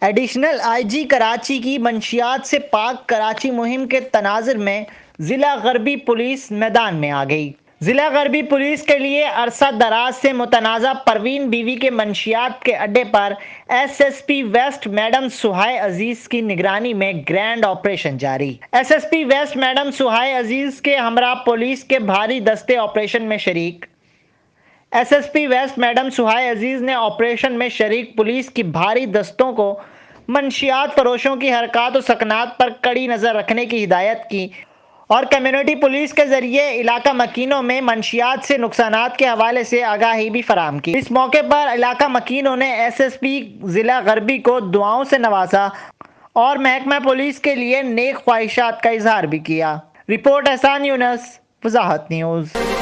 Additional IG Karachi की मंशियात से पाक कराची मुहिम के तनाजुर में जिला गरबी पुलिस मैदान में आ गई। जिला गरबी पुलिस के लिए अरसा दराज से मुतनाज़ा परवीन बीवी के मंशियात के अड्डे पर एसएसपी वेस्ट मैडम सुहाय अजीज की निगरानी में ग्रैंड ऑपरेशन जारी। एसएसपी वेस्ट मैडम सुहाय अजीज के हमरा पुलिस के भारी दस्ते ऑपरेशन में शरीक। एसएसपी वेस्ट मैडम सुहाय अजीज ने ऑपरेशन में शरीक पुलिस की भारी दस्तों को मंशियात फरोशों की हरकत और सकनात पर कड़ी नज़र रखने की हिदायत की और कम्युनिटी पुलिस के जरिए इलाका मकीनों में मंशियात से नुकसानात के हवाले से आगाही भी फराम की। इस मौके पर इलाका मकीनों ने एसएसपी ज़िला गरबी को दुआओं से नवाजा और महकमा पुलिस के लिए नेक ख्वाहिशात का इजहार भी किया। रिपोर्ट एहसान यूनुस, वजाहत न्यूज़।